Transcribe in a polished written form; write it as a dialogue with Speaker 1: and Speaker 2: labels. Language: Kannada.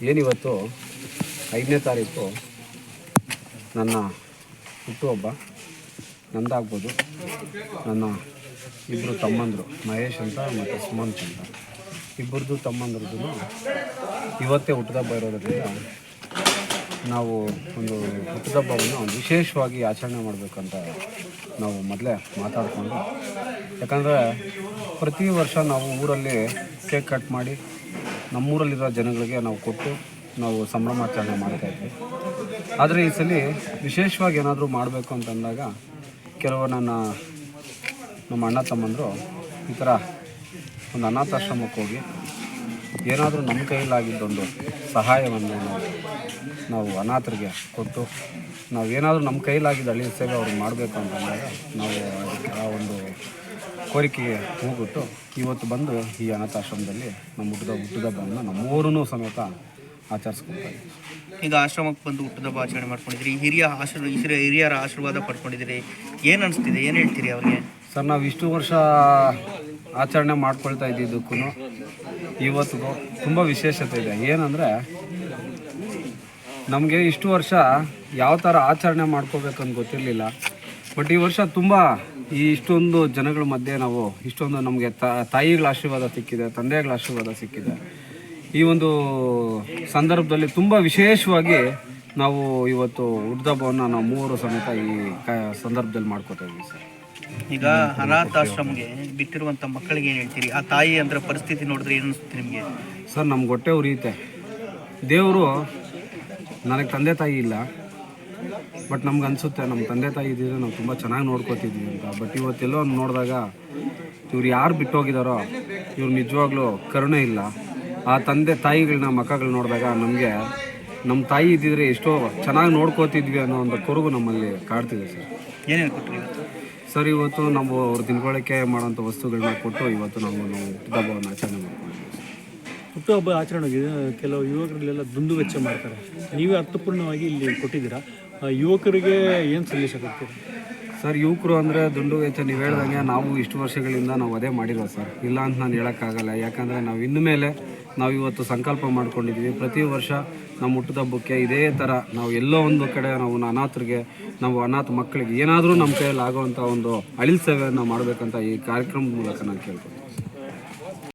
Speaker 1: ಏನಿವತ್ತು 5ನೇ ತಾರೀಕು ನನ್ನ ಹುಟ್ಟುಹಬ್ಬ ನಂದಾಗ್ಬೋದು. ನನ್ನ ಇಬ್ಬರು ತಮ್ಮಂದರು ಮಹೇಶ್ ಅಂತ ಮತ್ತು ಸುಮಂತ್ ಅಂತ ಇಬ್ಬರದು ತಮ್ಮಂದ್ರದ್ದು ಇವತ್ತೇ ಹುಟ್ಟುಹಬ್ಬ ಇರೋದ್ರಿಂದ ನಾವು ಒಂದು ಹುಟ್ಟುಹಬ್ಬವನ್ನು ವಿಶೇಷವಾಗಿ ಆಚರಣೆ ಮಾಡಬೇಕಂತ ನಾವು ಮೊದಲೇ ಮಾತಾಡಿಕೊಂಡು, ಯಾಕಂದರೆ ಪ್ರತಿ ವರ್ಷ ನಾವು ಊರಲ್ಲಿ ಕೇಕ್ ಕಟ್ ಮಾಡಿ ನಮ್ಮೂರಲ್ಲಿರೋ ಜನಗಳಿಗೆ ನಾವು ಕೊಟ್ಟು ನಾವು ಸಂಭ್ರಮಾಚರಣೆ ಮಾಡ್ತಾಯಿದ್ವಿ. ಆದರೆ ಈ ಸಲ ವಿಶೇಷವಾಗಿ ಏನಾದರೂ ಮಾಡಬೇಕು ಅಂತಂದಾಗ ಕೆಲವು ನಮ್ಮ ಅಣ್ಣ ತಮ್ಮಂದರು ಈ ಥರ ಒಂದು ಅನಾಥಾಶ್ರಮಕ್ಕೆ ಹೋಗಿ ಏನಾದರೂ ನಮ್ಮ ಕೈಲಾಗಿದ್ದೊಂದು ಸಹಾಯವನ್ನು ನಾವು ಅನಾಥರಿಗೆ ಕೊಟ್ಟು ನಾವೇನಾದರೂ ನಮ್ಮ ಕೈಲಾಗಿದ್ದ ಹಳ್ಳಿ ಸೇವೆ ಅವ್ರಿಗೆ ಮಾಡಬೇಕು ಅಂತಂದಾಗ ನಾವು ಆ ಒಂದು ಕೋರಿಕೆಗೆ ಹೋಗ್ಬಿಟ್ಟು ಇವತ್ತು ಬಂದು ಈ ಅನಾಥಾಶ್ರಮದಲ್ಲಿ ನಮ್ಮ ಹುಟ್ಟುಹಬ್ಬವನ್ನು ನಮ್ಮೂರೂ ಸಮೇತ ಆಚರಿಸ್ಕೊಳ್ತಾರೆ.
Speaker 2: ಈಗ ಆಶ್ರಮಕ್ಕೆ ಬಂದು ಹುಟ್ಟುಹಬ್ಬ ಆಚರಣೆ ಮಾಡ್ಕೊಂಡಿದ್ದೀರಿ, ಹಿರಿಯರ ಆಶೀರ್ವಾದ ಪಡ್ಕೊಂಡಿದ್ದೀರಿ, ಏನು ಅನಿಸ್ತಿದೆ, ಏನು ಹೇಳ್ತೀರಿ ಅವ್ರಿಗೆ?
Speaker 1: ಸರ್, ನಾವು ಇಷ್ಟು ವರ್ಷ ಆಚರಣೆ ಮಾಡ್ಕೊಳ್ತಾ ಇದ್ದಿದ್ದಕ್ಕೂ ಇವತ್ತಿಗೂ ತುಂಬ ವಿಶೇಷತೆ ಇದೆ. ಏನಂದರೆ ನಮಗೆ ಇಷ್ಟು ವರ್ಷ ಯಾವ ಥರ ಆಚರಣೆ ಮಾಡ್ಕೋಬೇಕಂತ ಗೊತ್ತಿರಲಿಲ್ಲ. ಬಟ್ ಈ ವರ್ಷ ತುಂಬ ಇಷ್ಟೊಂದು ಜನಗಳ ಮಧ್ಯೆ ನಾವು ಇಷ್ಟೊಂದು ನಮಗೆ ತಾಯಿಗಳ ಆಶೀರ್ವಾದ ಸಿಕ್ಕಿದೆ, ತಂದೆಗಳ ಆಶೀರ್ವಾದ ಸಿಕ್ಕಿದೆ. ಈ ಒಂದು ಸಂದರ್ಭದಲ್ಲಿ ತುಂಬ ವಿಶೇಷವಾಗಿ ನಾವು ಇವತ್ತು ಹುಟ್ಟುಹಬ್ಬವನ್ನು ನಾವು ಮೂವರು ಸಮೇತ ಈ ಸಂದರ್ಭದಲ್ಲಿ ಮಾಡ್ಕೋತಾ ಇದ್ದೀವಿ ಸರ್.
Speaker 2: ಈಗ ಅನಾಥಾಶ್ರಮಕ್ಕೆ ಬಿಟ್ಟಿರುವಂಥ ಮಕ್ಕಳಿಗೆ ಏನು ಹೇಳ್ತೀರಿ? ಆ ತಾಯಿ ಅಂದ್ರೆ ಪರಿಸ್ಥಿತಿ ನೋಡಿದ್ರೆ ಏನು ಅನಿಸುತ್ತೆ ನಿಮಗೆ?
Speaker 1: ಸರ್, ನಮ್ಗೆ ಹೊಟ್ಟೆ ಉರಿಯುತ್ತೆ. ದೇವರು ನನಗೆ ತಂದೆ ತಾಯಿ ಇಲ್ಲ, ಬಟ್ ನಮ್ಗೆ ಅನಿಸುತ್ತೆ ನಮ್ಮ ತಂದೆ ತಾಯಿ ಇದ್ದಿದ್ರೆ ನಾವು ತುಂಬ ಚೆನ್ನಾಗಿ ನೋಡ್ಕೋತಿದ್ವಿ ಅಂತ. ಬಟ್ ಇವತ್ತೆಲ್ಲೋ ನೋಡಿದಾಗ ಇವ್ರು ಯಾರು ಬಿಟ್ಟೋಗಿದ್ದಾರೋ ಇವ್ರು ನಿಜವಾಗ್ಲೂ ಕರುಣೆ ಇಲ್ಲ. ಆ ತಂದೆ ತಾಯಿಗಳನ್ನ ಮಕ್ಕಳು ನೋಡಿದಾಗ ನಮಗೆ ನಮ್ಮ ತಾಯಿ ಇದ್ದಿದ್ರೆ ಎಷ್ಟೋ ಚೆನ್ನಾಗಿ ನೋಡ್ಕೋತಿದ್ವಿ ಅನ್ನೋ ಒಂದು ಕೊರಗು ನಮ್ಮಲ್ಲಿ ಕಾಡ್ತಿದೆ ಸರ್.
Speaker 2: ಏನೇನು ಕೊಟ್ಟರು
Speaker 1: ಸರ್? ಇವತ್ತು ನಾವು ಅವ್ರು ತಿಳ್ಕೊಳ್ಳೋಕ್ಕೆ ಮಾಡೋಂಥ ವಸ್ತುಗಳನ್ನ ಕೊಟ್ಟು ಇವತ್ತು ನಾವು ಹುಟ್ಟುಹಬ್ಬವನ್ನು ಆಚರಣೆ ಮಾಡ್ಕೊಂಡಿದ್ದೀವಿ.
Speaker 3: ಹುಟ್ಟುಹಬ್ಬ ಆಚರಣೆಗೆ ಕೆಲವು ಯುವಕರಲ್ಲೆಲ್ಲ ದುಂದು ವೆಚ್ಚ ಮಾಡ್ತಾರೆ, ನೀವೇ ಅರ್ಥಪೂರ್ಣವಾಗಿ ಇಲ್ಲಿ ಕೊಟ್ಟಿದ್ದೀರಾ. ಯುವಕರಿಗೆ ಏನು ಸಂದೇಶ ಕೊಡ್ತೀರಾ?
Speaker 1: ಸರ್, ಯುವಕರು ಅಂದರೆ ದುಂಡು ವೆಚ್ಚ ನೀವು ಹೇಳ್ದಂಗೆ ನಾವು ಇಷ್ಟು ವರ್ಷಗಳಿಂದ ನಾವು ಅದೇ ಮಾಡಿರೋ ಸರ್. ಇಲ್ಲ ಅಂತ ನಾನು ಹೇಳೋಕ್ಕಾಗಲ್ಲ. ಯಾಕಂದರೆ ನಾವು ಇನ್ಮೇಲೆ ನಾವು ಇವತ್ತು ಸಂಕಲ್ಪ ಮಾಡ್ಕೊಂಡಿದ್ದೀವಿ, ಪ್ರತಿ ವರ್ಷ ನಮ್ಮ ಹುಟ್ಟುಹಬ್ಬಕ್ಕೆ ಇದೇ ಥರ ನಾವು ಎಲ್ಲೋ ಒಂದು ಕಡೆ ನಾವು ಅನಾಥರಿಗೆ, ನಾವು ಅನಾಥ ಮಕ್ಕಳಿಗೆ ಏನಾದರೂ ನಮ್ಮ ಕೈಯಲ್ಲಿ ಆಗೋವಂಥ ಒಂದು ಅಳಿಲ್ ಸೇವೆಯನ್ನು ಮಾಡಬೇಕಂತ ಈ ಕಾರ್ಯಕ್ರಮದ ಮೂಲಕ ನಾನು ಕೇಳ್ತೀನಿ.